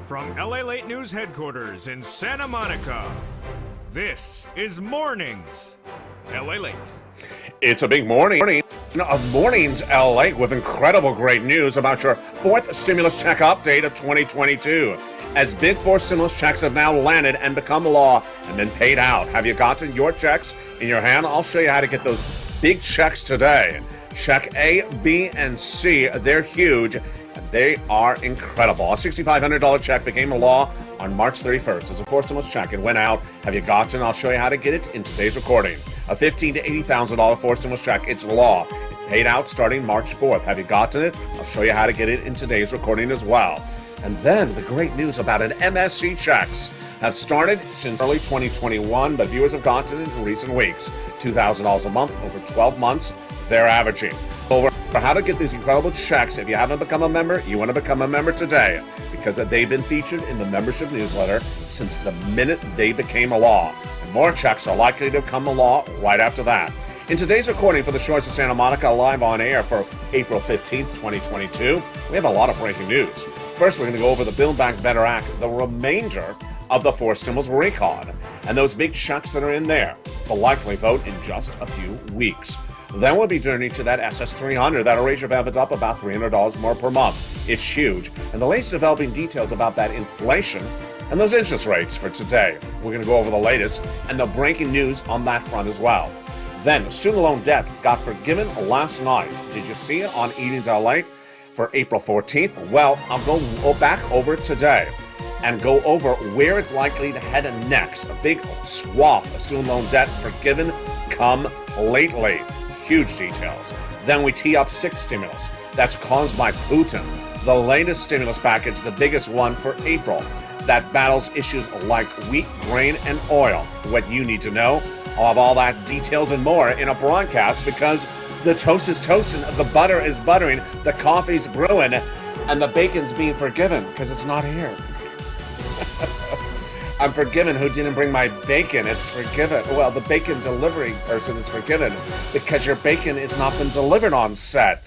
From LALATE News headquarters in Santa Monica, this is Mornings LALATE. It's a big morning of Mornings LA with incredible great news about your fourth stimulus check update of 2022. As big four stimulus checks have now landed and become law and been paid out. Have you gotten your checks in your hand? I'll show you how to get those big checks today. Check A, B, and C. They're huge. They are incredible. A $6,500 check became a law on March 31st. As a fourth stimulus check, it went out. Have you gotten? I'll show you how to get it in today's recording. A $15,000 to $80,000 fourth stimulus check, it's law. It paid out starting March 4th. Have you gotten it? I'll show you how to get it in today's recording as well. And then the great news about an MSC checks have started since early 2021, but viewers have gotten it in recent weeks. $2,000 a month over 12 months, they're averaging. Over how to get these incredible checks. If you haven't become a member, you want to become a member today because they've been featured in the membership newsletter since the minute they became a law. And more checks are likely to become a law right after that. In today's recording for the Shores of Santa Monica, live on air for April 15th, 2022, we have a lot of breaking news. First, we're going to go over the Build Back Better Act, the remainder of the fourth stimulus recon, and those big checks that are in there. The likely vote in just a few weeks. Then we'll be turning to that SS300. That'll raise your benefits up about $300 more per month. It's huge. And the latest developing details about that inflation and those interest rates for today. We're going to go over the latest and the breaking news on that front as well. Then, student loan debt got forgiven last night. Did you see it on Evenings LA for April 14th? Well, I'll go back over today and go over where it's likely to head next. A big swath of student loan debt forgiven come lately. Huge details. Then we tee up sixth stimulus that's caused by Putin. The latest stimulus package, the biggest one for April, that battles issues like wheat, grain, and oil. What you need to know. I'll have all that details and more in a broadcast because the toast is toasting, the butter is buttering, the coffee's brewing, and the bacon's being forgiven because it's not here. I'm forgiven who didn't bring my bacon. It's forgiven. Well, the bacon delivery person is forgiven because your bacon has not been delivered on set.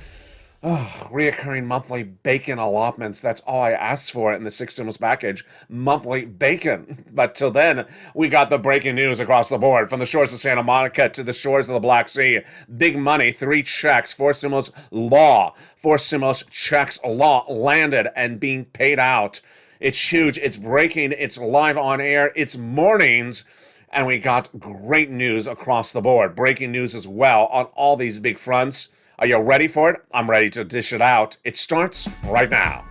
Oh, reoccurring monthly bacon allotments. That's all I asked for in the sixth stimulus package. Monthly bacon. But till then, we got the breaking news across the board. From the shores of Santa Monica to the shores of the Black Sea. Big money, 3 checks, 4 stimulus law. 4 stimulus checks law landed and being paid out. It's huge, it's breaking, it's live on air, it's mornings, and we got great news across the board. Breaking news as well on all these big fronts. Are you ready for it? I'm ready to dish it out. It starts right now.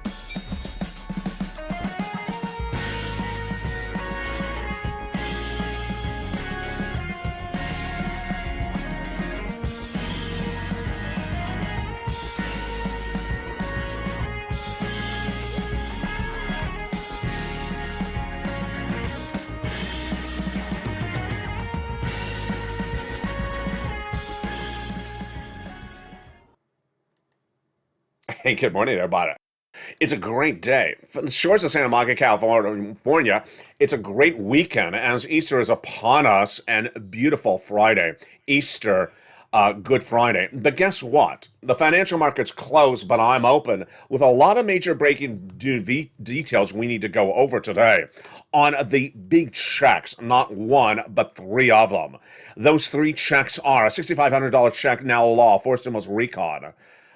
Hey, good morning, everybody. It's a great day. From the shores of Santa Monica, California, it's a great weekend as Easter is upon us and beautiful Friday. Easter, Good Friday. But guess what? The financial market's closed, but I'm open with a lot of major breaking details we need to go over today on the big checks, not one, but 3 of them. Those 3 checks are a $6,500 check, now law, fourth stimulus recon.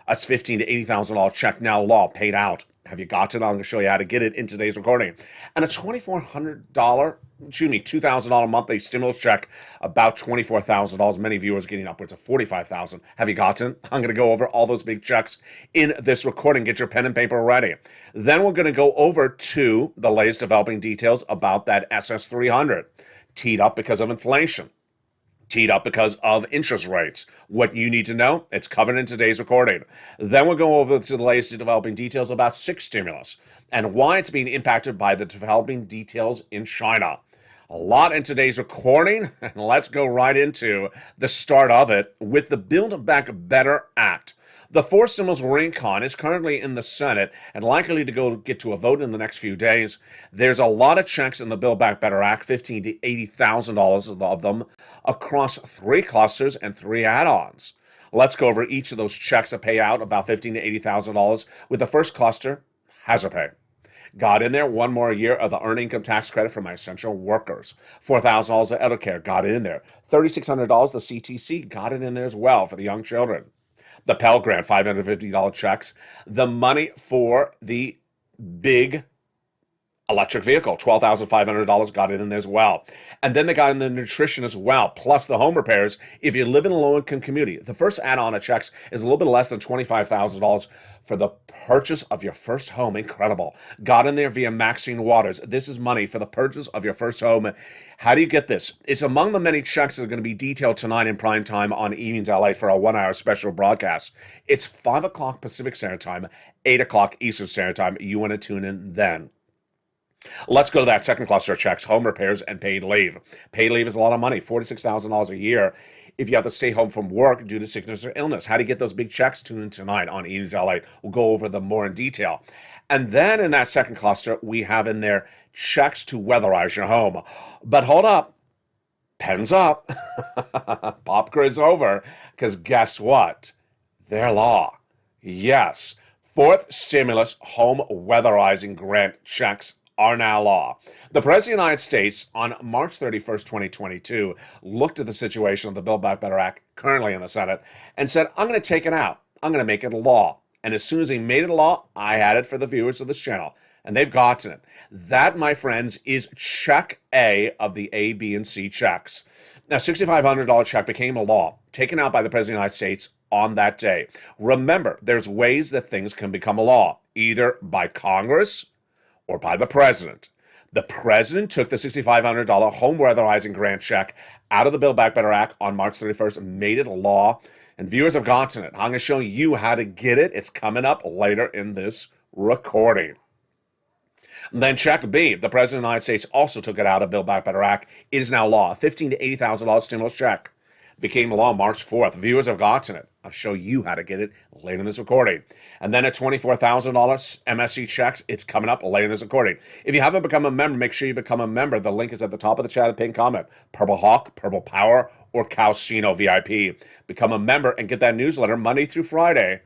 That's $15,000 to $80,000 check, now law, paid out. Have you got it? I'm going to show you how to get it in today's recording. And a $2,000 monthly stimulus check, about $24,000. Many viewers getting upwards of $45,000. Have you gotten? I'm going to go over all those big checks in this recording. Get your pen and paper ready. Then we're going to go over to the latest developing details about that SS300. Teed up because of inflation. Teed up because of interest rates. What you need to know, it's covered in today's recording. Then we'll go over to the latest developing details about sixth stimulus and why it's being impacted by the developing details in China. A lot in today's recording, and let's go right into the start of it with the Build Back Better Act. The fourth stimulus recon is currently in the Senate and likely to get to a vote in the next few days. There's a lot of checks in the Build Back Better Act, $15,000 to $80,000 of them across 3 clusters and 3 add-ons. Let's go over each of those checks that pay out about $15,000 to $80,000 with the first cluster, hazard pay. Got in there. One more year of the earned income tax credit for my essential workers. $4,000 of Eldercare. Got it in there. $3,600 the CTC. Got it in there as well for the young children. The Pell Grant, $550 checks. The money for the big electric vehicle, $12,500, got it in there as well. And then they got in the nutrition as well, plus the home repairs. If you live in a low-income community, the first add-on of checks is a little bit less than $25,000 for the purchase of your first home. Incredible. Got in there via Maxine Waters. This is money for the purchase of your first home. How do you get this? It's among the many checks that are going to be detailed tonight in prime time on Evenings LA for a 1-hour special broadcast. It's 5 o'clock Pacific Standard Time, 8 o'clock Eastern Standard Time. You want to tune in then. Let's go to that second cluster of checks, home repairs and paid leave. Paid leave is a lot of money, $46,000 a year if you have to stay home from work due to sickness or illness. How do you get those big checks? Tune in tonight on Evenings LA. We'll go over them more in detail. And then in that second cluster, we have in there checks to weatherize your home. But hold up. Pens up. Pop quiz over. Because guess what? They're law. Yes. Fourth stimulus home weatherizing grant checks are now law. The President of the United States on March 31st, 2022, looked at the situation of the Build Back Better Act currently in the Senate and said, I'm going to take it out. I'm going to make it a law. And as soon as he made it a law, I had it for the viewers of this channel. And they've gotten it. That, my friends, is check A of the A, B, and C checks. Now, $6,500 check became a law, taken out by the President of the United States on that day. Remember, there's ways that things can become a law, either by Congress or by the president. The president took the $6,500 home weatherizing grant check out of the Build Back Better Act on March 31st and made it a law, and viewers have gotten it. I'm going to show you how to get it. It's coming up later in this recording. And then check B. The president of the United States also took it out of Build Back Better Act. It is now law. $15,000 to $80,000 stimulus check became law March 4th. Viewers have gotten it. I'll show you how to get it later in this recording. And then at $24,000 MSC checks, it's coming up later in this recording. If you haven't become a member, make sure you become a member. The link is at the top of the chat and pinned comment. Purple Hawk, Purple Power, or Calcino VIP. Become a member and get that newsletter Monday through Friday.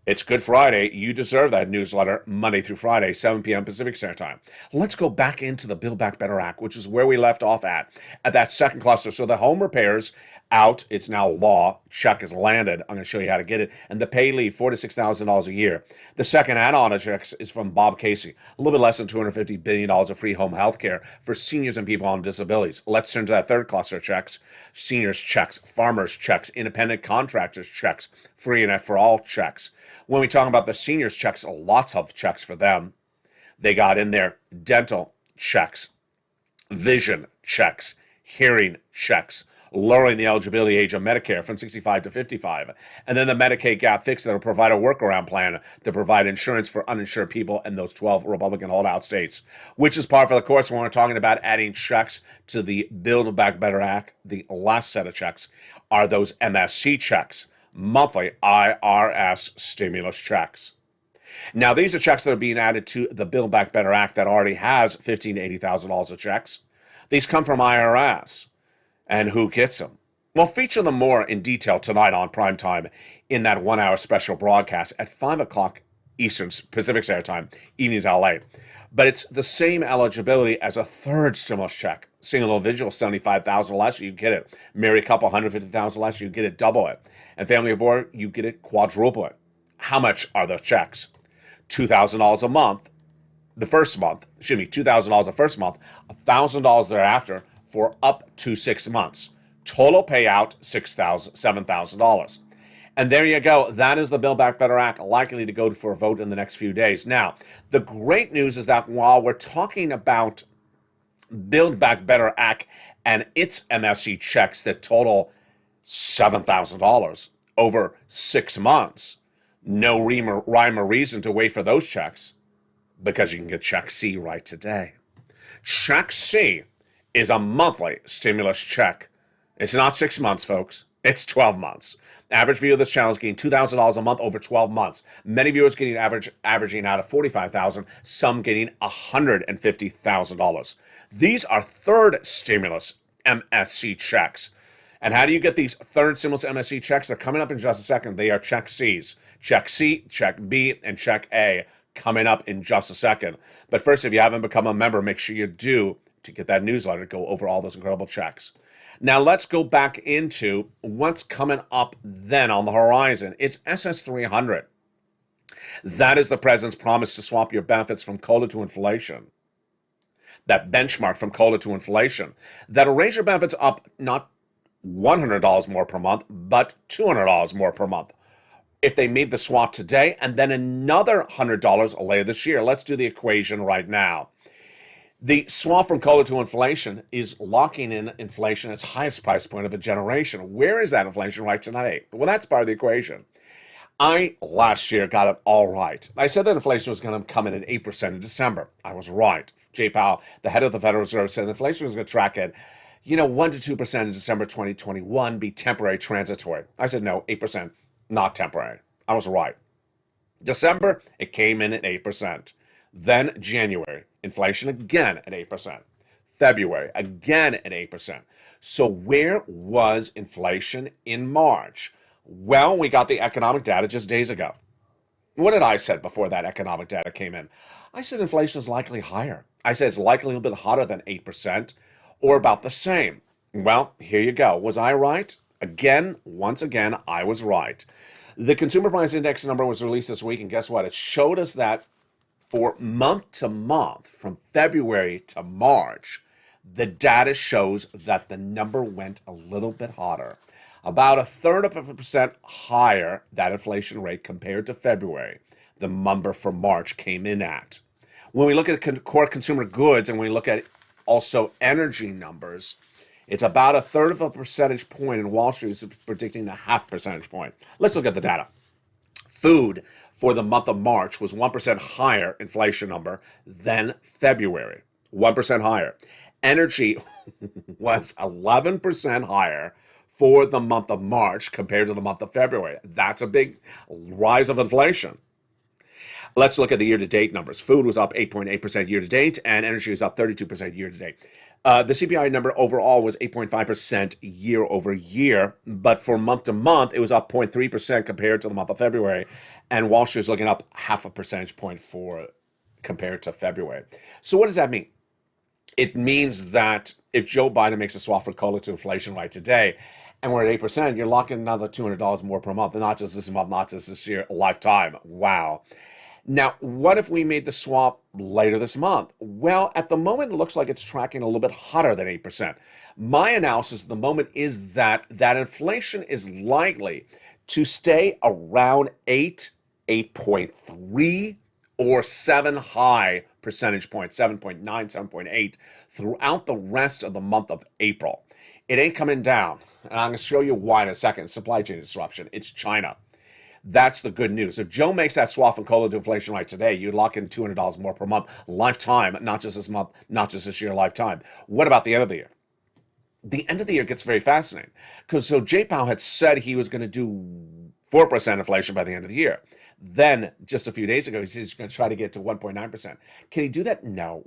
It's Good Friday. You deserve that newsletter Monday through Friday, 7 p.m. Pacific Standard Time. Let's go back into the Build Back Better Act, which is where we left off at that second cluster. So the home repairs out. It's now law. Check is landed. I'm going to show you how to get it. And the pay leave, $4,000 to $6,000 a year. The second add-on of checks is from Bob Casey. A little bit less than $250 billion of free home health care for seniors and people on disabilities. Let's turn to that third cluster of checks. Seniors checks, farmers checks, independent contractors checks, free and for all checks. When we talk about the seniors checks, lots of checks for them. They got in there dental checks, vision checks, hearing checks, lowering the eligibility age of Medicare from 65 to 55. And then the Medicaid gap fix that will provide a workaround plan to provide insurance for uninsured people in those 12 Republican holdout states, which is par for the course when we're talking about adding checks to the Build Back Better Act. The last set of checks are those MSC checks, monthly IRS stimulus checks. Now, these are checks that are being added to the Build Back Better Act that already has $15,000 to $80,000 of checks. These come from IRS. And who gets them? We'll feature them more in detail tonight on primetime in that 1-hour special broadcast at 5 o'clock Eastern Pacific Standard Time, Evenings LA. But it's the same eligibility as a third stimulus check. Single individual, $75,000 less, you get it. Married couple, $150,000 less, you get it, double it. And family of four, you get it, quadruple it. How much are the checks? $2,000 a month, the first month. $2,000 the first month, $1,000 thereafter, for up to 6 months. Total payout, $7,000. And there you go. That is the Build Back Better Act, likely to go for a vote in the next few days. Now, the great news is that while we're talking about Build Back Better Act and its MSC checks that total $7,000 over 6 months, no rhyme or reason to wait for those checks, because you can get Check C right today. Check C is a monthly stimulus check. It's not 6 months, folks. It's 12 months. Average viewer of this channel is getting $2,000 a month over 12 months. Many viewers getting averaging out of $45,000, some getting $150,000. These are third stimulus MSC checks. And how do you get these third stimulus MSC checks? They're coming up in just a second. They are check C's. Check C, check B, and check A coming up in just a second. But first, if you haven't become a member, make sure you do to get that newsletter, go over all those incredible checks. Now let's go back into what's coming up then on the horizon. It's SS300. That is the president's promise to swap your benefits from COLA to inflation. That benchmark from COLA to inflation. That'll raise your benefits up not $100 more per month, but $200 more per month if they made the swap today, and then another $100 later this year. Let's do the equation right now. The swap from COLA to inflation is locking in inflation at its highest price point of a generation. Where is that inflation right today? Well, that's part of the equation. I, last year, got it all right. I said that inflation was going to come in at 8% in December. I was right. Jay Powell, the head of the Federal Reserve, said inflation was going to track at 1 to 2% in December 2021, be temporary, transitory. I said, no, 8%, not temporary. I was right. December, it came in at 8%. Then January, inflation again at 8%. February, again at 8%. So where was inflation in March? Well, we got the economic data just days ago. What did I say before that economic data came in? I said inflation is likely higher. I said it's likely a little bit hotter than 8% or about the same. Well, here you go. Was I right? Once again, I was right. The Consumer Price Index number was released this week, and guess what? It showed us that for month to month, from February to March, the data shows that the number went a little bit hotter. About 1/3% higher, that inflation rate compared to February, the number for March came in at. When we look at core consumer goods and we look at also energy numbers, it's about 1/3 of a percentage point, and Wall Street is predicting a 0.5 percentage point. Let's look at the data. Food for the month of March was 1% higher inflation number than February, 1% higher. Energy was 11% higher for the month of March compared to the month of February. That's a big rise of inflation. Let's look at the year-to-date numbers. Food was up 8.8% year-to-date, and energy was up 32% year-to-date. The CPI number overall was 8.5% year over year, but for month to month, it was up 0.3% compared to the month of February, and Wall Street is looking up 0.5 percentage point compared to February. So what does that mean? It means that if Joe Biden makes a swap for COLA to inflation right today, and we're at 8%, you're locking another $200 more per month, and not just this month, not just this year, a lifetime. Wow. Now, what if we made the swap later this month? Well, at the moment, it looks like it's tracking a little bit hotter than 8%. My analysis at the moment is that inflation is likely to stay around 8, 8.3, or 7 high percentage points, 7.9, 7.8, throughout the rest of the month of April. It ain't coming down, and I'm going to show you why in a second. Supply chain disruption. It's China. That's the good news. If Joe makes that swap from COLA to inflation right today, you lock in $200 more per month, lifetime, not just this month, not just this year, lifetime. What about the end of the year? The end of the year gets very fascinating because so Jay Powell had said he was going to do 4% inflation by the end of the year. Then just a few days ago, he's going to try to get to 1.9%. Can he do that? No.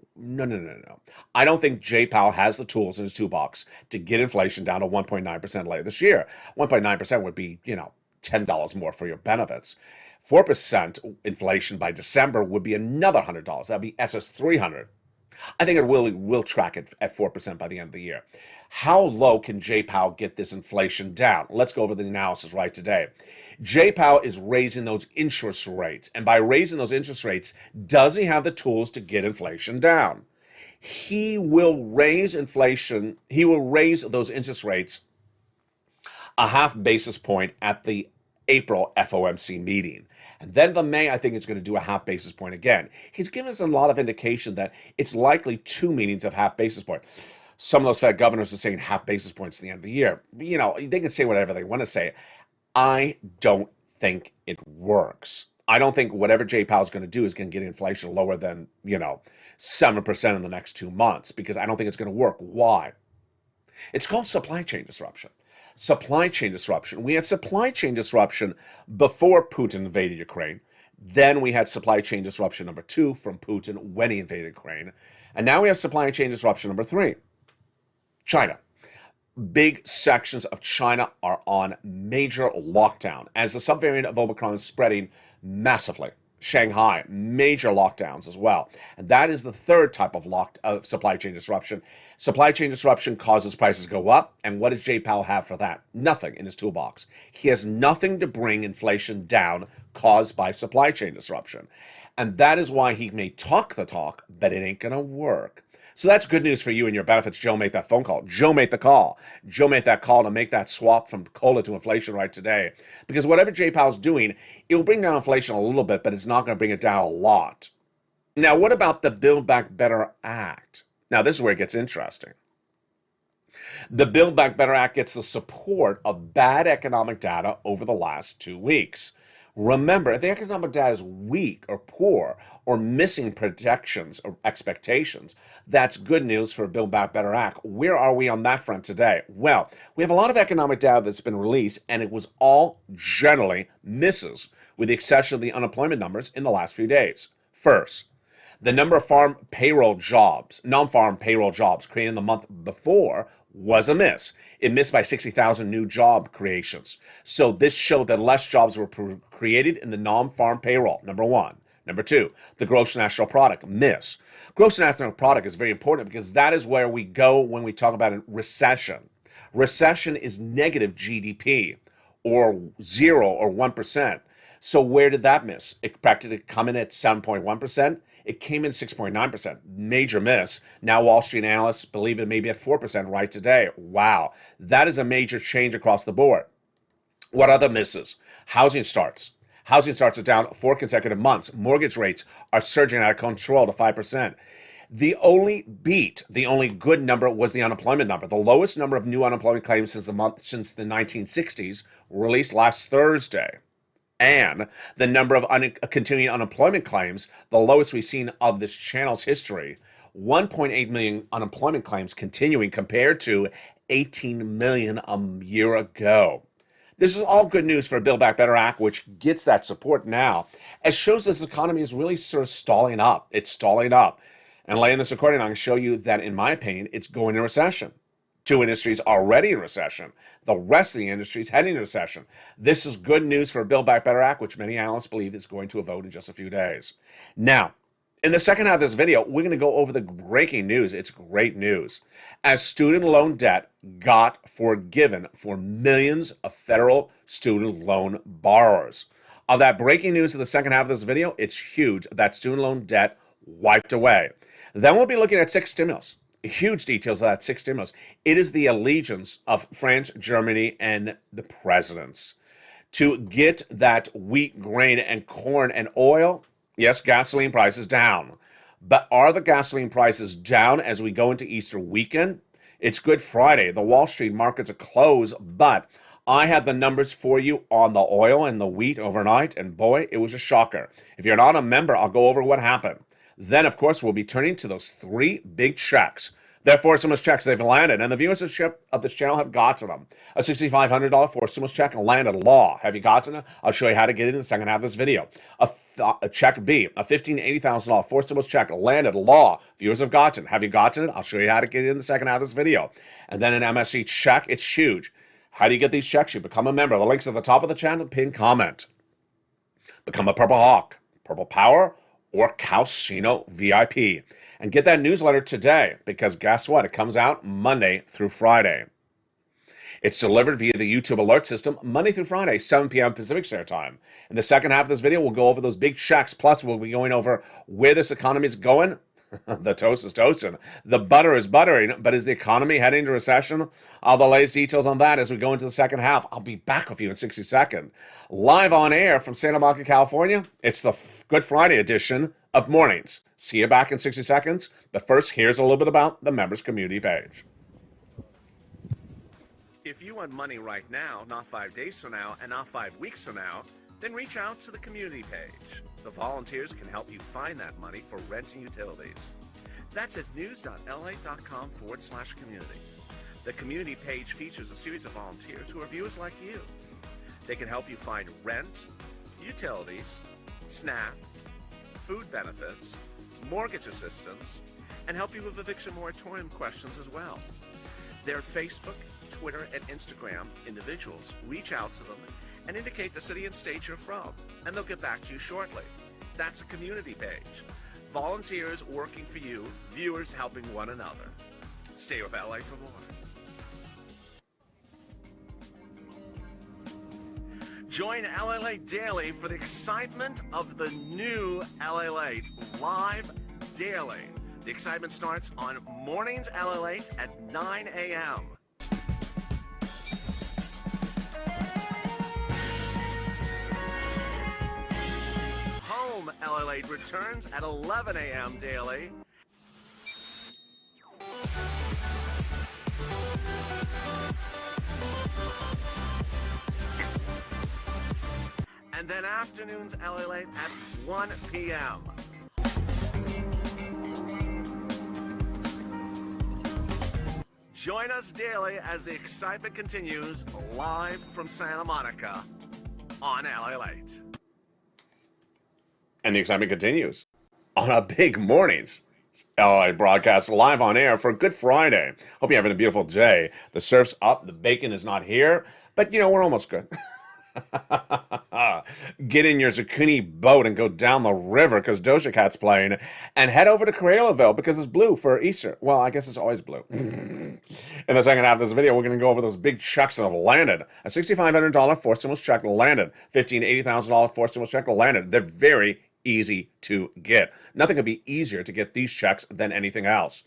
I don't think Jay Powell has the tools in his toolbox to get inflation down to 1.9% later this year. 1.9% would be, $10 more for your benefits. 4% inflation by December would be another $100. That'd be SS300. I think it will track it at 4% by the end of the year. How low can Jay Powell get this inflation down? Let's go over the analysis right today. Jay Powell is raising those interest rates. And by raising those interest rates, does he have the tools to get inflation down? He will raise inflation. He will raise those interest rates a 0.5 basis point at the April FOMC meeting. And then the May, I think it's going to do a 0.5 basis point again. He's given us a lot of indication that it's likely 2 meetings of 0.5 basis point. Some of those Fed governors are saying 0.5 basis points at the end of the year. They can say whatever they want to say. I don't think it works. I don't think whatever Jay Powell's going to do is going to get inflation lower than, 7% in the next 2 months, because I don't think it's going to work. Why? It's called supply chain disruption. Supply chain disruption. We had supply chain disruption before Putin invaded Ukraine. Then we had supply chain disruption number 2 from Putin when he invaded Ukraine. And now we have supply chain disruption number 3. China. Big sections of China are on major lockdown as the subvariant of Omicron is spreading massively. Shanghai, major lockdowns as well. And that is the third type of supply chain disruption. Supply chain disruption causes prices to go up. And what does Jay Powell have for that? Nothing in his toolbox. He has nothing to bring inflation down caused by supply chain disruption. And that is why he may talk the talk, but it ain't going to work. So that's good news for you and your benefits. Joe made that phone call. Joe made the call. Joe made that call to make that swap from COLA to inflation right today. Because whatever Jay Powell's doing, it will bring down inflation a little bit, but it's not going to bring it down a lot. Now, what about the Build Back Better Act? Now, this is where it gets interesting. The Build Back Better Act gets the support of bad economic data over the last 2 weeks. Remember, if the economic data is weak or poor or missing projections or expectations, that's good news for Build Back Better Act. Where are we on that front today? Well, we have a lot of economic data that's been released, and it was all generally misses, with the exception of the unemployment numbers in the last few days. First, the number of non-farm payroll jobs created in the month before was a miss. It missed by 60,000 new job creations. So this showed that less jobs were created in the non-farm payroll, number one. Number two, the gross national product, miss. Gross national product is very important because that is where we go when we talk about a recession. Recession is negative GDP, or 0 or 1%. So where did that miss? It practically come in at 7.1%. It came in 6.9%, major miss. Now Wall Street analysts believe it may be at 4% right today. Wow, that is a major change across the board. What other misses? Housing starts. Housing starts are down 4 consecutive months. Mortgage rates are surging out of control to 5%. The only good number was the unemployment number. The lowest number of new unemployment claims since the 1960s, released last Thursday. And the number of continuing unemployment claims, the lowest we've seen of this channel's history, 1.8 million unemployment claims continuing compared to 18 million a year ago. This is all good news for Build Back Better Act, which gets that support now. It shows this economy is really sort of stalling up. It's stalling up. And later in this recording, I'm going to show you that, in my opinion, it's going into recession. 2 industries already in recession. The rest of the industry is heading into recession. This is good news for Build Back Better Act, which many analysts believe is going to a vote in just a few days. Now, in the second half of this video, we're going to go over the breaking news. It's great news. As student loan debt got forgiven for millions of federal student loan borrowers. Of that breaking news in the second half of this video, it's huge. That student loan debt wiped away. Then we'll be looking at 6 stimulus. Huge details of that 6 stimulus. It is the allegiance of France, Germany, and the presidents to get that wheat, grain, and corn and oil. Yes, gasoline prices down. But are the gasoline prices down as we go into Easter weekend? It's Good Friday. The Wall Street markets are closed, but I had the numbers for you on the oil and the wheat overnight, and boy, it was a shocker. If you're not a member, I'll go over what happened. Then, of course, we'll be turning to those 3 big checks. Therefore, stimulus checks, they've landed, and the viewers of this channel have gotten them. A $6,500 for stimulus check landed law. Have you gotten it? I'll show you how to get it in the second half of this video. A check B, a $15,000 for stimulus check landed law. Viewers have gotten. Have you gotten it? I'll show you how to get it in the second half of this video. And then an MSC check, it's huge. How do you get these checks? You become a member. The link's at the top of the channel, pinned comment. Become a Purple Hawk, Purple Power, or Calcino VIP. And get that newsletter today, because guess what? It comes out Monday through Friday. It's delivered via the YouTube alert system Monday through Friday, 7 p.m. Pacific Standard Time. In the second half of this video, we'll go over those big checks. Plus, we'll be going over where this economy is going. The toast is toasting. The butter is buttering. But is the economy heading into recession? All the latest details on that as we go into the second half. I'll be back with you in 60 seconds. Live on air from Santa Monica, California, it's the Good Friday edition of Mornings. See you back in 60 seconds. But first, here's a little bit about the members community page. If you want money right now, not 5 days from now, and not 5 weeks from now, then reach out to the community page. The volunteers can help you find that money for rent and utilities. That's at news.la.com/community. The community page features a series of volunteers who are viewers like you. They can help you find rent, utilities, SNAP, food benefits, mortgage assistance, and help you with eviction moratorium questions as well. Their Facebook, Twitter, and Instagram individuals reach out to them and indicate the city and state you're from, and they'll get back to you shortly. That's a community page. Volunteers working for you, viewers helping one another. Stay with LA for more. Join LALATE Daily for the excitement of the new LALATE live daily. The excitement starts on Mornings LALATE at 9 a.m. Home LALATE returns at 11 a.m. daily. And then afternoons LALATE at 1 p.m. Join us daily as the excitement continues live from Santa Monica on LALATE. And the excitement continues on a big mornings LA broadcast live on air for Good Friday. Hope you're having a beautiful day. The surf's up, the bacon is not here, but you know, we're almost good. Get in your zucchini boat and go down the river because Doja Cat's playing, and head over to Crayolaville because it's blue for Easter. Well, I guess it's always blue. In the second half of this video, we're going to go over those big checks that have landed. A $6,500 forced stimulus check landed. $80,000 forced stimulus check landed. They're very easy to get. Nothing could be easier to get these checks than anything else.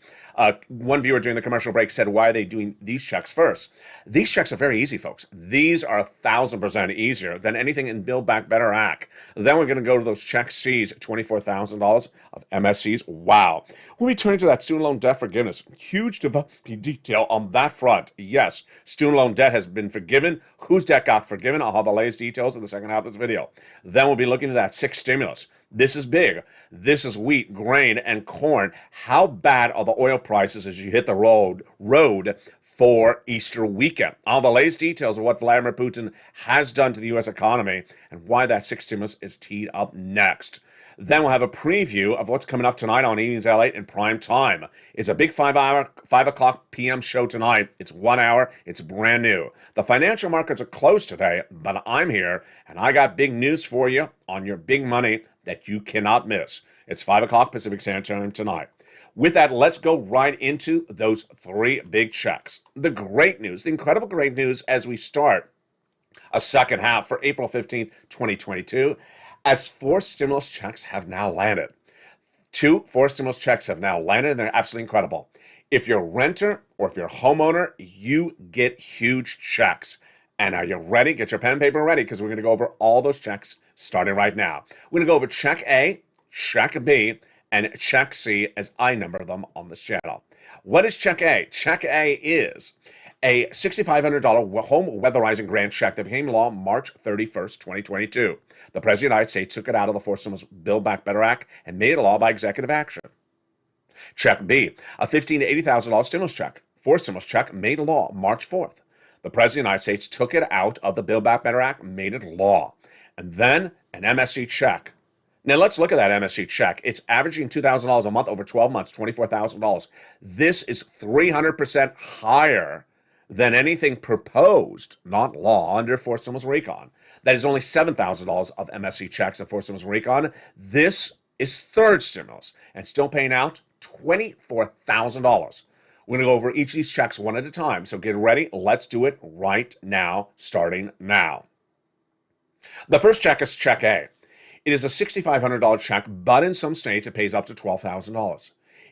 One viewer during the commercial break said, why are they doing these checks first? These checks are very easy, folks. These are 1,000% easier than anything in Build Back Better Act. Then we're going to go to those check C's, $24,000 of MSCs. Wow. We'll be turning to that student loan debt forgiveness. Huge detail on that front. Yes, student loan debt has been forgiven. Whose debt got forgiven? I'll have the latest details in the second half of this video. Then we'll be looking at that sixth stimulus. This is big. This is wheat, grain, and corn. How bad are the oil prices as you hit the road for Easter weekend? All the latest details of what Vladimir Putin has done to the U.S. economy and why that sixth stimulus is teed up next. Then we'll have a preview of what's coming up tonight on Evenings LA in prime time. It's a big 5 o'clock p.m. show tonight. It's 1 hour. It's brand new. The financial markets are closed today, but I'm here, and I got big news for you on your big money that you cannot miss. It's 5 o'clock Pacific Standard Time tonight. With that, let's go right into those three big checks. The great news, the incredible great news as we start a second half for April 15th, 2022, as 4 stimulus checks have now landed. 2 4 stimulus checks have now landed, and they're absolutely incredible. If you're a renter or if you're a homeowner, you get huge checks. And are you ready? Get your pen and paper ready because we're going to go over all those checks starting right now. We're going to go over check A, check B, and check C as I number them on this channel. What is check A? Check A is a $6,500 home weatherizing grant check that became law March 31st, 2022. The President of the United States took it out of the Forced Stimulus Build Back Better Act and made it a law by executive action. Check B, a $15,000 to $80,000 stimulus check. Forced stimulus check made law March 4th. The President of the United States took it out of the Build Back Better Act, made it law. And then an MSC check. Now let's look at that MSC check. It's averaging $2,000 a month over 12 months, $24,000. This is 300% higher than anything proposed, not law, under forced stimulus recon. That is only $7,000 of MSC checks of forced stimulus recon. This is third stimulus and still paying out $24,000. We're going to go over each of these checks one at a time. So get ready. Let's do it right now, starting now. The first check is check A. It is a $6,500 check, but in some states it pays up to $12,000.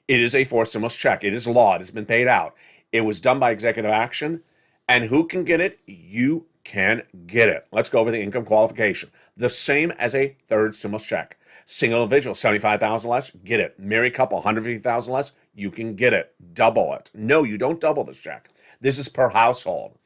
It is a forced stimulus check. It is law. It has been paid out. It was done by executive action. And who can get it? You can get it. Let's go over the income qualification. The same as a third stimulus check. Single individual, $75,000 less, get it. Married couple, $150,000 less, you can get it. Double it. No, you don't double this check. This is per household.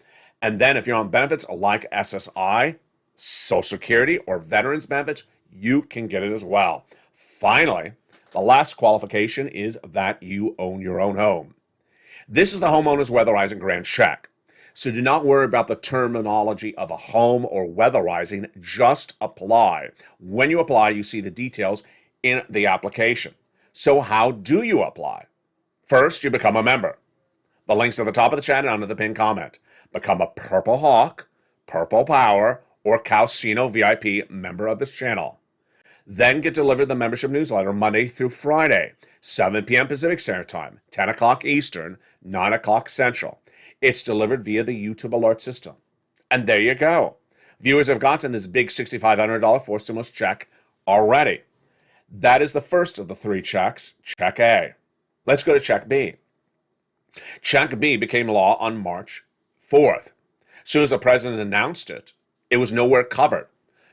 And then if you're on benefits like SSI, Social Security, or veterans benefits, you can get it as well. Finally, the last qualification is that you own your own home. This is the homeowner's weatherizing grant check. So do not worry about the terminology of a home or weatherizing. Just apply. When you apply, you see the details in the application. So how do you apply? First, you become a member. The link's at the top of the chat and under the pinned comment. Become a Purple Hawk, Purple Power, or Calcino VIP member of this channel. Then get delivered the membership newsletter Monday through Friday, 7 p.m. Pacific Standard Time, 10 o'clock Eastern, 9 o'clock Central. It's delivered via the YouTube alert system. And there you go. Viewers have gotten this big $6,500 forced stimulus check already. That is the first of the 3 checks, Check A. Let's go to Check B. Check B became law on March 4th. As soon as the president announced it, it was nowhere covered.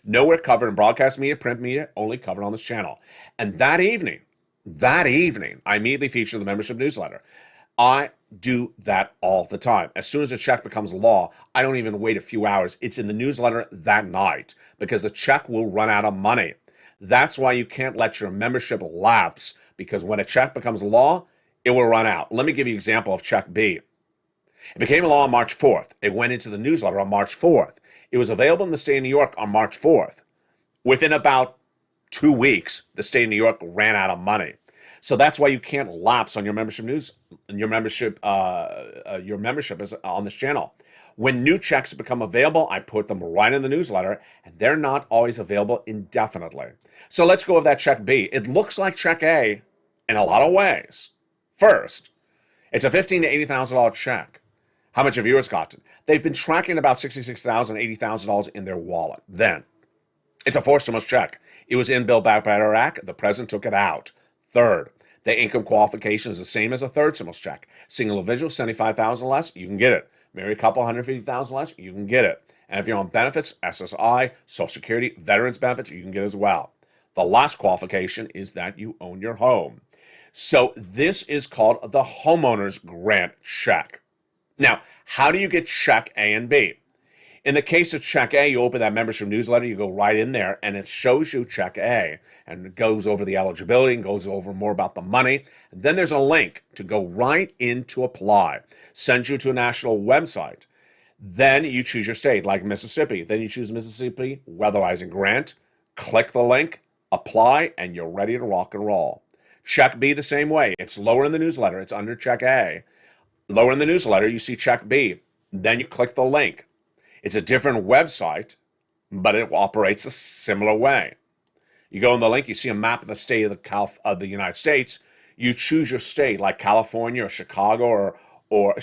Nowhere covered in broadcast media, print media, only covered on this channel. And that evening, I immediately featured the membership newsletter. I do that all the time. As soon as a check becomes law, I don't even wait a few hours. It's in the newsletter that night because the check will run out of money. That's why you can't let your membership lapse, because when a check becomes law, it will run out. Let me give you an example of Check B. It became law on March 4th. It went into the newsletter on March 4th. It was available in the state of New York on March 4th. Within about 2 weeks, the state of New York ran out of money. So that's why you can't lapse on your membership your membership is on this channel. When new checks become available, I put them right in the newsletter, and they're not always available indefinitely. So let's go with that Check B. It looks like Check A in a lot of ways. First, it's a $15,000 to $80,000 check. How much have viewers gotten? They've been tracking about $66,000, $80,000 in their wallet. Then, it's a forced stimulus check. It was in Build Back Better Act. The president took it out. Third, the income qualification is the same as a third stimulus check. Single individual, $75,000 less, you can get it. Married couple, $150,000 less, you can get it. And if you're on benefits, SSI, Social Security, veterans benefits, you can get it as well. The last qualification is that you own your home. So this is called the homeowner's grant check. Now, how do you get Check A and B? In the case of Check A, you open that membership newsletter, you go right in there, and it shows you Check A, and it goes over the eligibility and goes over more about the money. And then there's a link to go right in to apply. Sends you to a national website. Then you choose your state, like Mississippi. Then you choose Mississippi Weatherizing Grant. Click the link, apply, and you're ready to rock and roll. Check B the same way. It's lower in the newsletter. It's under Check A. Lower in the newsletter, you see Check B. Then you click the link. It's a different website, but it operates a similar way. You go in the link, you see a map of the state of the United States. You choose your state, like California or Chicago or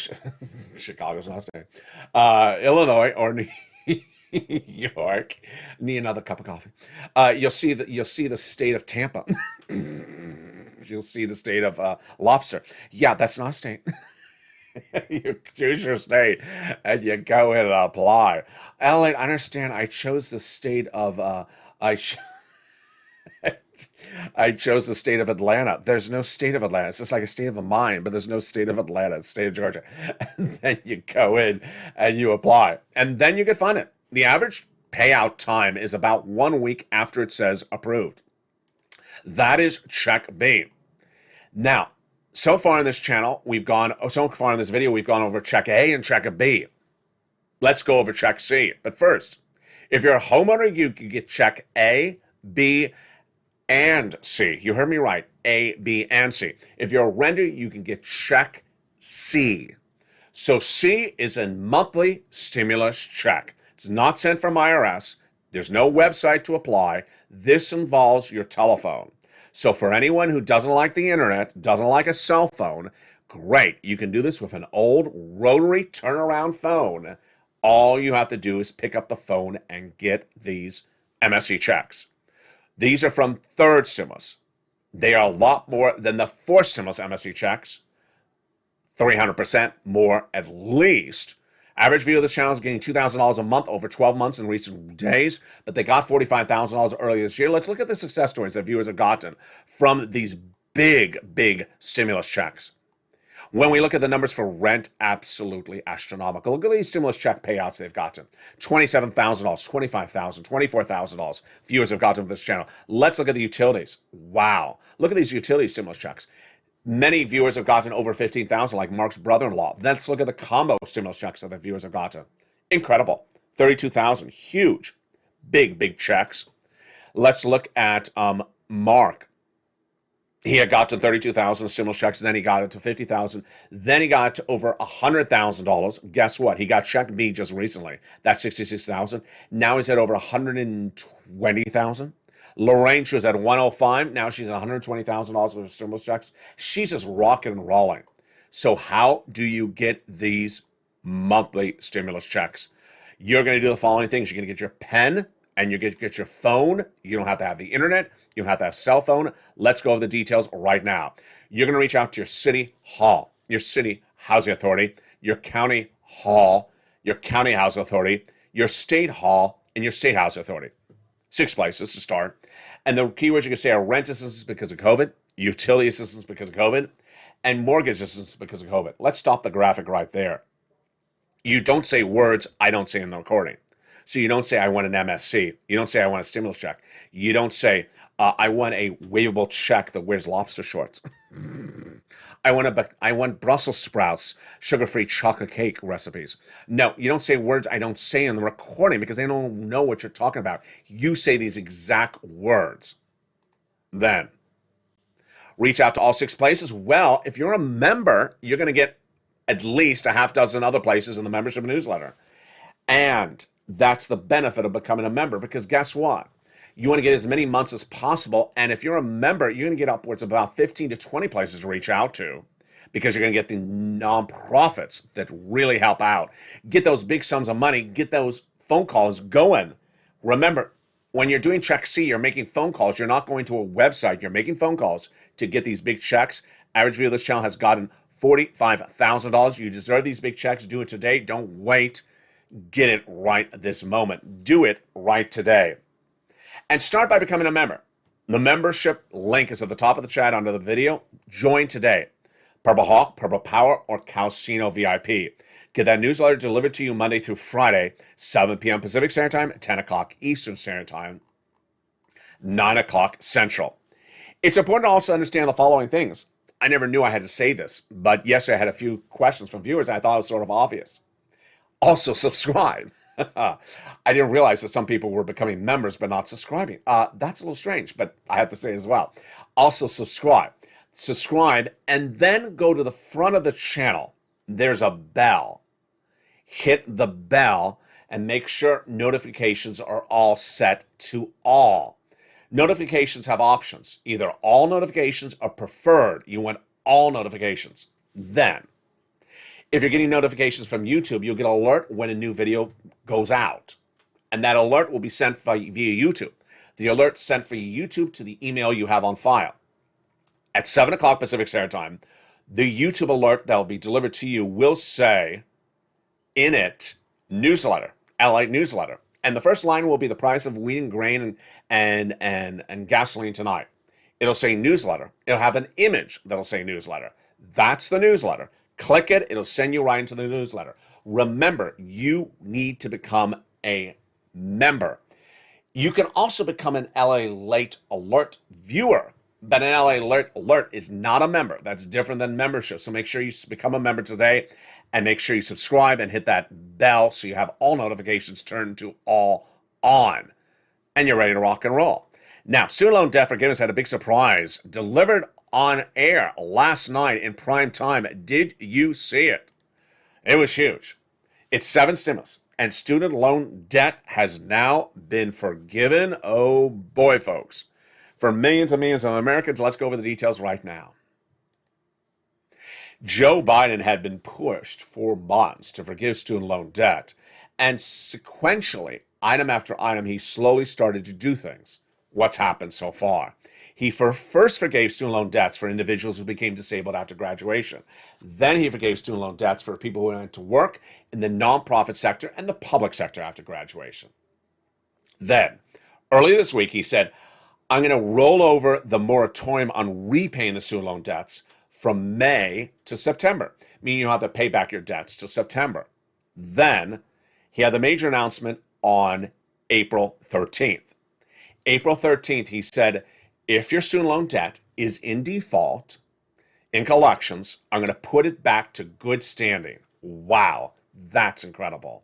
Chicago's not a state, Illinois or New York. Need another cup of coffee. You'll see the state of Tampa. You'll see the state of lobster. Yeah, that's not a state. You choose your state and you go in and apply. LALATE, I understand. I chose the state of I chose the state of Atlanta. There's no state of Atlanta. It's just like a state of a mind, but there's no state of Atlanta. It's state of Georgia. And then you go in and you apply, and then you get funded. The average payout time is about 1 week after it says approved. That is Check B. Now, so far in this channel, we've gone over Check A and Check B. Let's go over Check C. But first, if you're a homeowner, you can get Check A, B, and C. You heard me right. A, B, and C. If you're a renter, you can get Check C. So C is a monthly stimulus check. It's not sent from IRS. There's no website to apply. This involves your telephone. So for anyone who doesn't like the internet, doesn't like a cell phone, great. You can do this with an old rotary turnaround phone. All you have to do is pick up the phone and get these MSC checks. These are from third stimulus. They are a lot more than the fourth stimulus MSC checks. 300% more at least. Average viewer of this channel is getting $2,000 a month over 12 months in recent days, but they got $45,000 earlier this year. Let's look at the success stories that viewers have gotten from these big stimulus checks. When we look at the numbers for rent, absolutely astronomical. Look at these stimulus check payouts they've gotten. $27,000, $25,000, $24,000 viewers have gotten from this channel. Let's look at the utilities. Wow. Look at these utility stimulus checks. Many viewers have gotten over $15,000, like Mark's brother-in-law. Let's look at the combo stimulus checks that the viewers have gotten. Incredible. $32,000. Huge. Big checks. Let's look at Mark. He had got to $32,000 stimulus checks, then he got it to $50,000, then he got to over $100,000. Guess what? He got Check B just recently. That's $66,000. Now he's at over $120,000. Lorraine, she was at 105. Now she's at $120,000 worth of stimulus checks. She's just rocking and rolling. So how do you get these monthly stimulus checks? You're going to do the following things. You're going to get your pen and you're going to get your phone. You don't have to have the internet. You don't have to have cell phone. Let's go over the details right now. You're going to reach out to your city hall, your city housing authority, your county hall, your county housing authority, your state hall, and your state housing authority. 6 places to start. And the keywords you can say are rent assistance because of COVID, utility assistance because of COVID, and mortgage assistance because of COVID. Let's stop the graphic right there. You don't say words I don't say in the recording. So you don't say I want an MSC. You don't say I want a stimulus check. You don't say I want a waivable check that wears lobster shorts. I want Brussels sprouts, sugar-free chocolate cake recipes. No, you don't say words I don't say in the recording because they don't know what you're talking about. You say these exact words. Then, reach out to all 6 places. Well, if you're a member, you're going to get at least a half dozen other places in the membership newsletter. And that's the benefit of becoming a member, because guess what? You want to get as many months as possible. And if you're a member, you're going to get upwards of about 15 to 20 places to reach out to, because you're going to get the nonprofits that really help out. Get those big sums of money. Get those phone calls going. Remember, when you're doing Check C, you're making phone calls. You're not going to a website. You're making phone calls to get these big checks. Average viewer of this channel has gotten $45,000. You deserve these big checks. Do it today. Don't wait. Get it right this moment. Do it right today. And start by becoming a member. The membership link is at the top of the chat under the video. Join today. Purple Hawk, Purple Power, or Calcino VIP. Get that newsletter delivered to you Monday through Friday, 7 p.m. Pacific Standard Time, 10 o'clock Eastern Standard Time, 9 o'clock Central. It's important to also understand the following things. I never knew I had to say this, but yesterday I had a few questions from viewers and I thought it was sort of obvious. Also, subscribe. I didn't realize that some people were becoming members but not subscribing. That's a little strange, but I have to say as well. Also, subscribe. Subscribe, and then go to the front of the channel. There's a bell. Hit the bell and make sure notifications are all set to all. Notifications have options. Either all notifications or preferred. You want all notifications. Then, if you're getting notifications from YouTube, you'll get an alert when a new video goes out. And that alert will be sent via YouTube. The alert sent via YouTube to the email you have on file. At 7 o'clock Pacific Standard Time, the YouTube alert that will be delivered to you will say in it, newsletter, LALATE newsletter. And the first line will be the price of wheat and grain and gasoline tonight. It'll say newsletter. It'll have an image that'll say newsletter. That's the newsletter. Click it. It'll send you right into the newsletter. Remember, you need to become a member. You can also become an LALATE alert viewer. But an LALATE alert is not a member. That's different than membership. So make sure you become a member today and make sure you subscribe and hit that bell so you have all notifications turned to all on. And you're ready to rock and roll. Now, student loan debt forgiveness had a big surprise delivered on air last night in prime time. Did you see it? It was huge. It's 7 stimulus, and student loan debt has now been forgiven. Oh boy, folks. For millions and millions of Americans, let's go over the details right now. Joe Biden had been pushed for months to forgive student loan debt, and sequentially, item after item, he slowly started to do things. What's happened so far? He first forgave student loan debts for individuals who became disabled after graduation. Then he forgave student loan debts for people who went to work in the nonprofit sector and the public sector after graduation. Then, earlier this week, he said, I'm going to roll over the moratorium on repaying the student loan debts from May to September, meaning you don't have to pay back your debts till September. Then he had the major announcement on April 13th. April 13th, he said, if your student loan debt is in default, in collections, I'm going to put it back to good standing. Wow, that's incredible.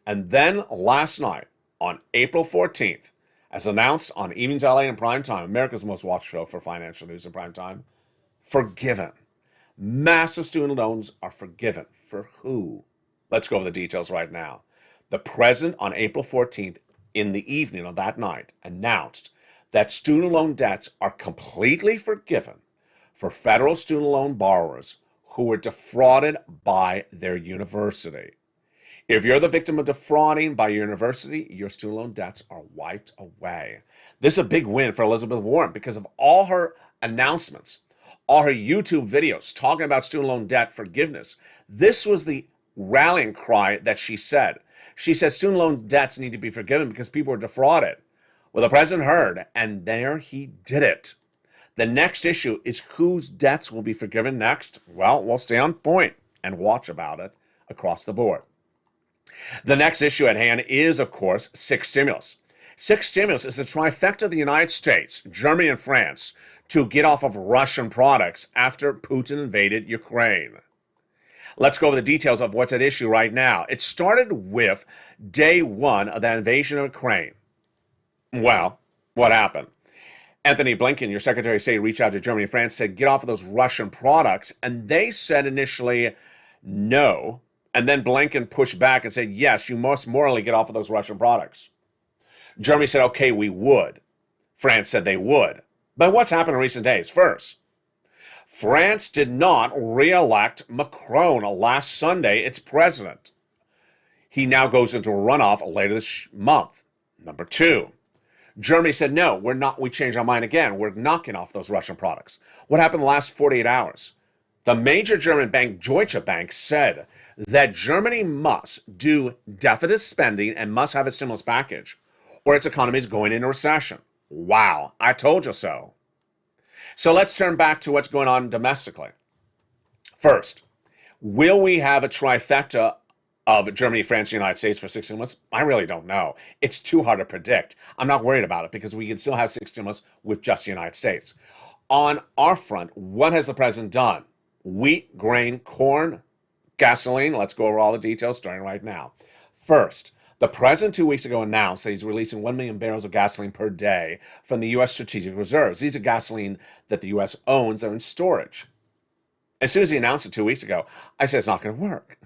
And then last night, on April 14th, as announced on Evenings LA in prime time, America's most watched show for financial news in prime time, forgiven. Massive student loans are forgiven. For who? Let's go over the details right now. The president on April 14th in the evening of that night announced that student loan debts are completely forgiven for federal student loan borrowers who were defrauded by their university. If you're the victim of defrauding by your university, your student loan debts are wiped away. This is a big win for Elizabeth Warren because of all her announcements, all her YouTube videos talking about student loan debt forgiveness. This was the rallying cry that she said. She said student loan debts need to be forgiven because people were defrauded. Well, the president heard, and there he did it. The next issue is whose debts will be forgiven next. Well, we'll stay on point and watch about it across the board. The next issue at hand is, of course, six stimulus. Six stimulus is the trifecta of the United States, Germany, and France to get off of Russian products after Putin invaded Ukraine. Let's go over the details of what's at issue right now. It started with day one of that invasion of Ukraine. Well, what happened? Anthony Blinken, your Secretary of State, reached out to Germany and France, said, get off of those Russian products. And they said initially, no. And then Blinken pushed back and said, yes, you must morally get off of those Russian products. Germany said, okay, we would. France said they would. But what's happened in recent days? First, France did not re-elect Macron last Sunday, its president. He now goes into a runoff later this month. Number two, Germany said, no, we're not. We changed our mind again. We're knocking off those Russian products. What happened in the last 48 hours? The major German bank, Deutsche Bank, said that Germany must do deficit spending and must have a stimulus package, or its economy is going into recession. Wow, I told you so. So let's turn back to what's going on domestically. First, will we have a trifecta of Germany, France, and the United States for 6 stimulus? I really don't know. It's too hard to predict. I'm not worried about it because we can still have 6 stimulus with just the United States. On our front, what has the president done? Wheat, grain, corn, gasoline. Let's go over all the details starting right now. First, the president 2 weeks ago announced that he's releasing 1 million barrels of gasoline per day from the U.S. strategic reserves. These are gasoline that the U.S. owns. They're in storage. As soon as he announced it 2 weeks ago, I said it's not going to work.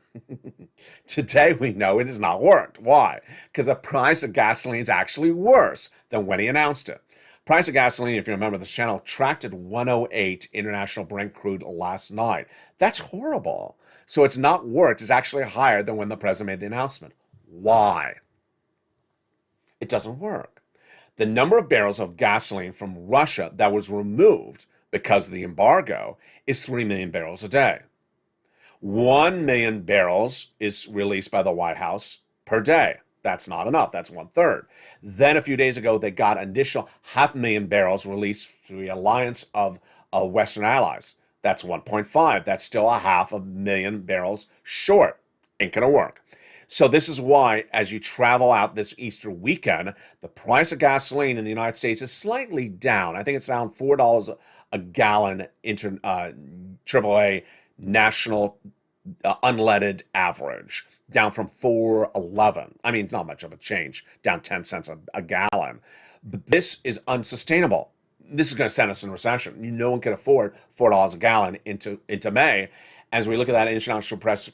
Today we know it has not worked. Why? Because the price of gasoline is actually worse than when he announced it. Price of gasoline, if you remember this channel, tracked at 108 international Brent crude last night. That's horrible. So it's not worked. It's actually higher than when the president made the announcement. Why? It doesn't work. The number of barrels of gasoline from Russia that was removed because of the embargo is 3 million barrels a day. 1 million barrels is released by the White House per day. That's not enough. That's 1/3. Then a few days ago, they got an additional 500,000 barrels released through the alliance of Western allies. That's 1.5. That's still 500,000 barrels short. Ain't going to work. So this is why, as you travel out this Easter weekend, the price of gasoline in the United States is slightly down. I think it's down $4 a gallon AAA national unleaded average, down from $4.11. I mean, it's not much of a change, down 10 cents a gallon. But this is unsustainable. This is going to send us in recession. No one can afford $4 a gallon into May. As we look at that international price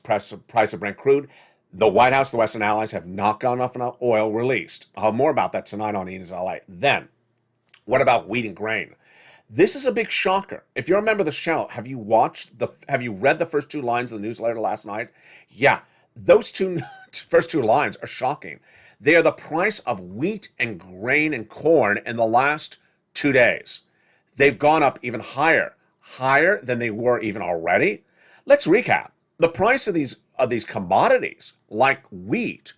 of Brent crude, the White House, the Western allies have not got enough oil released. I'll have more about that tonight on Ian's LA. Then, what about wheat and grain? This is a big shocker. If you remember the channel, have you read the first 2 lines of the newsletter last night? Yeah, those first two lines are shocking. They are the price of wheat and grain and corn in the last 2 days. They've gone up even higher than they were even already. Let's recap. The price of these commodities, like wheat,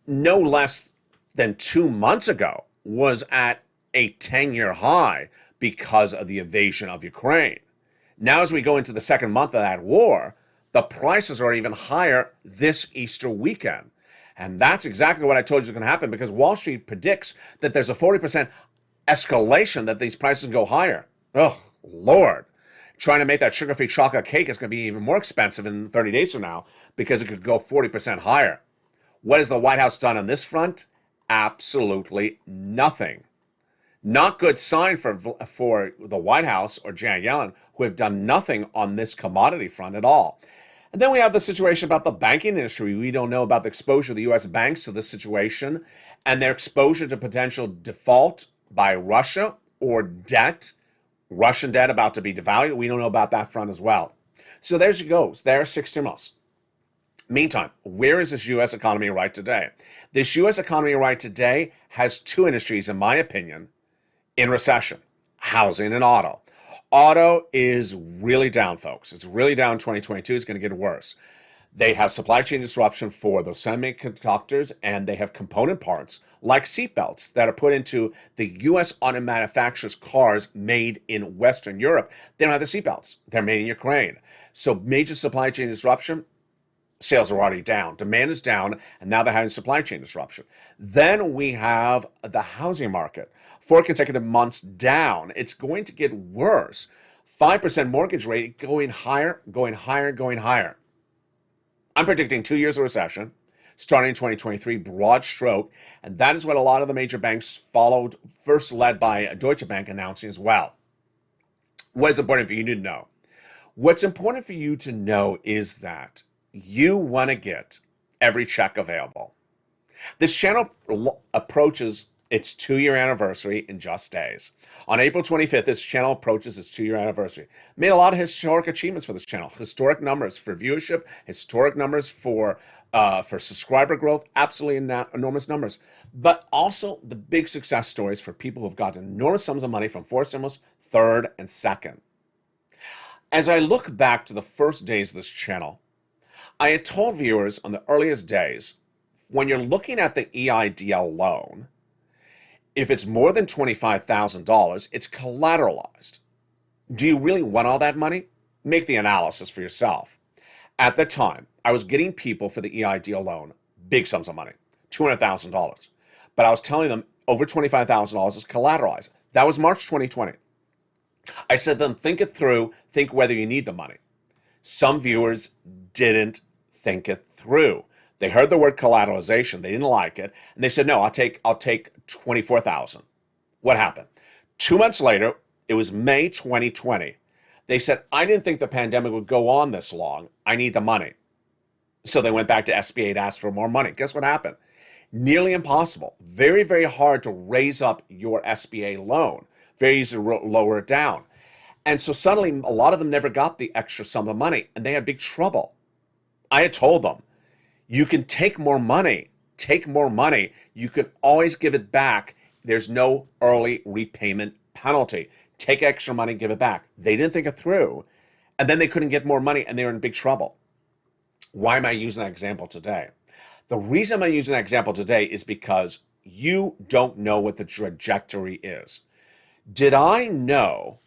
no less than 2 months ago, was at a 10-year high because of the invasion of Ukraine. Now, as we go into the second month of that war, the prices are even higher this Easter weekend. And that's exactly what I told you is going to happen, because Wall Street predicts that there's a 40% escalation, that these prices go higher. Oh, Lord. Trying to make that sugar-free chocolate cake is going to be even more expensive in 30 days from now, because it could go 40% higher. What has the White House done on this front? Absolutely nothing. Not good sign for the White House or Janet Yellen, who have done nothing on this commodity front at all. And then we have the situation about the banking industry. We don't know about the exposure of the U.S. banks to this situation and their exposure to potential default by Russia or debt, Russian debt about to be devalued. We don't know about that front as well. So there she goes. There are 6 stimulus. Meantime, where is this U.S. economy right today? This U.S. economy right today has 2 industries, in my opinion, in recession: housing and auto. Auto is really down, folks. It's really down. 2022 is going to get worse. They have supply chain disruption for those semiconductors, and they have component parts like seatbelts that are put into the U.S. auto manufacturers' cars made in Western Europe. They don't have the seatbelts. They're made in Ukraine. So major supply chain disruption. Sales are already down. Demand is down, and now they're having supply chain disruption. Then we have the housing market. 4 consecutive months down. It's going to get worse. 5% mortgage rate going higher, going higher, going higher. I'm predicting 2 years of recession, starting in 2023, broad stroke, and that is what a lot of the major banks followed, first led by Deutsche Bank announcing as well. What is important for you to know? What's important for you to know is that you want to get every check available. This channel approaches its 2-year anniversary in just days. On April 25th, this channel approaches its 2-year anniversary. Made a lot of historic achievements for this channel. Historic numbers for viewership, historic numbers for subscriber growth, absolutely enormous numbers. But also the big success stories for people who've gotten enormous sums of money from 4 stimulus, 3rd, and 2nd. As I look back to the first days of this channel, I had told viewers on the earliest days, when you're looking at the EIDL loan, if it's more than $25,000, it's collateralized. Do you really want all that money? Make the analysis for yourself. At the time, I was getting people for the EIDL loan big sums of money, $200,000. But I was telling them over $25,000 is collateralized. That was March 2020. I said to them, think it through, think whether you need the money. Some viewers didn't think it through. They heard the word collateralization, they didn't like it, and they said, no, I'll take $24,000. What happened? 2 months later, it was May 2020. They said, I didn't think the pandemic would go on this long. I need the money. So they went back to SBA to ask for more money. Guess what happened? Nearly impossible. Very, very hard to raise up your SBA loan. Very easy to lower it down. And so suddenly, a lot of them never got the extra sum of money, and they had big trouble. I had told them, you can take more money. You can always give it back. There's no early repayment penalty. Take extra money, give it back. They didn't think it through. And then they couldn't get more money, and they were in big trouble. Why am I using that example today? The reason I'm using that example today is because you don't know what the trajectory is. Did I know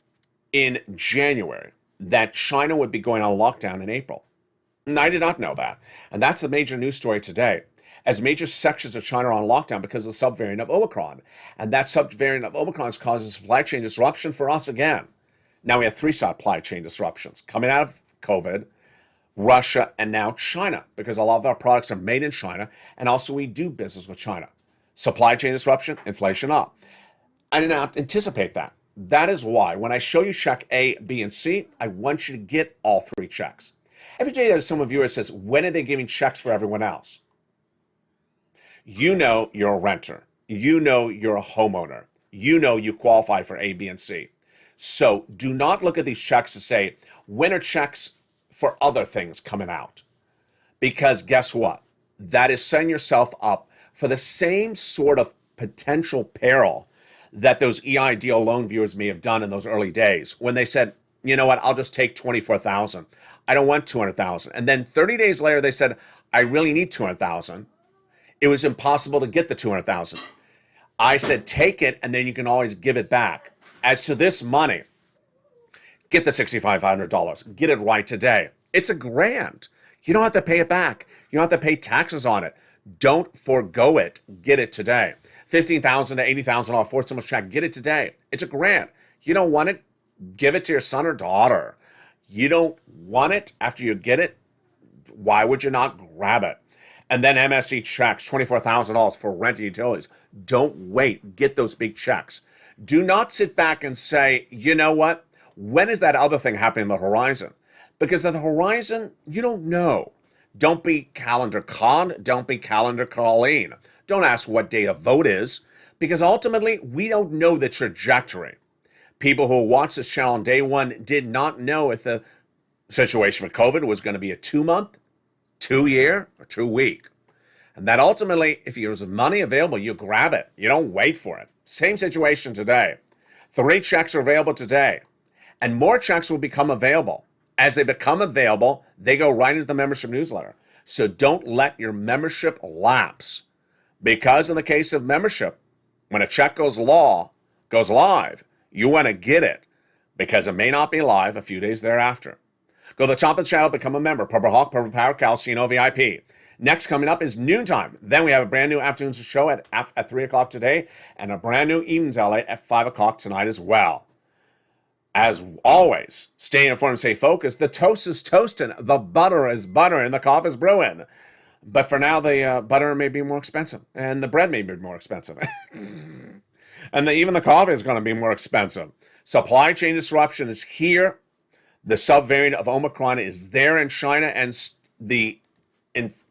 in January that China would be going on lockdown in April? And I did not know that. And that's the major news story today, as major sections of China are on lockdown because of the subvariant of Omicron. And that subvariant of Omicron is causing supply chain disruption for us again. Now we have 3 supply chain disruptions coming out of COVID, Russia, and now China, because a lot of our products are made in China, and also we do business with China. Supply chain disruption, inflation up. I did not anticipate that. That is why when I show you check A, B, and C, I want you to get all 3 checks. Every day there's some viewer says, when are they giving checks for everyone else? You know you're a renter. You know you're a homeowner. You know you qualify for A, B, and C. So do not look at these checks to say, when are checks for other things coming out? Because guess what? That is setting yourself up for the same sort of potential peril that those EIDL loan viewers may have done in those early days when they said, you know what, I'll just take $24,000. I don't want $200,000. And then 30 days later, they said, I really need $200,000. It was impossible to get the $200,000. I said, take it, and then you can always give it back. As to this money, get the $6,500. Get it right today. It's $1,000. You don't have to pay it back. You don't have to pay taxes on it. Don't forego it. Get it today. $15,000 to $80,000 4 stimulus check. Get it today. It's $1,000. You don't want it? Give it to your son or daughter. You don't want it after you get it? Why would you not grab it? And then MSE checks, $24,000 for rent and utilities. Don't wait. Get those big checks. Do not sit back and say, you know what? When is that other thing happening on the horizon? Because at the horizon, you don't know. Don't be calendar con. Don't be calendar Colleen. Don't ask what day a vote is, because ultimately we don't know the trajectory. People who watched this channel on day one did not know if the situation for COVID was going to be a 2-month, 2-year, or 2-week. And that ultimately, if there's money available, you grab it. You don't wait for it. Same situation today. 3 checks are available today, and more checks will become available. As they become available, they go right into the membership newsletter. So don't let your membership lapse, because in the case of membership, when a check goes live, you want to get it, because it may not be live a few days thereafter. Go to the top of the channel, become a member. Purple Hawk, Purple Power, Calcino VIP. Next, coming up is noontime. Then we have a brand new afternoon show at 3 o'clock today, and a brand new evening highlight at 5 o'clock tonight as well. As always, stay informed, stay focused. The toast is toasting, the butter is buttering, and the coffee is brewing. But for now, the butter may be more expensive, and the bread may be more expensive. And even the coffee is going to be more expensive. Supply chain disruption is here. The subvariant of Omicron is there in China, and the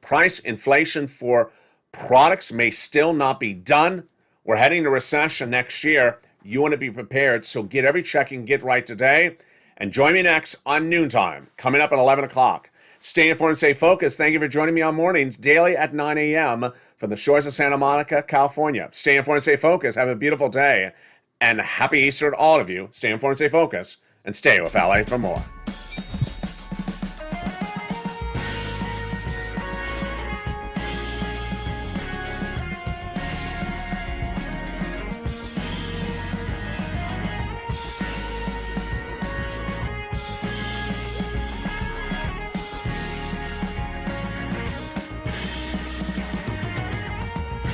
price inflation for products may still not be done. We're heading to recession next year. You want to be prepared, so get every check you can get right today. And join me next on noontime, coming up at 11 o'clock. Stay informed and stay focused. Thank you for joining me on mornings, daily at 9 a.m. from the shores of Santa Monica, California. Stay informed and stay focused. Have a beautiful day, and happy Easter to all of you. Stay informed and stay focused, and stay with LA for more.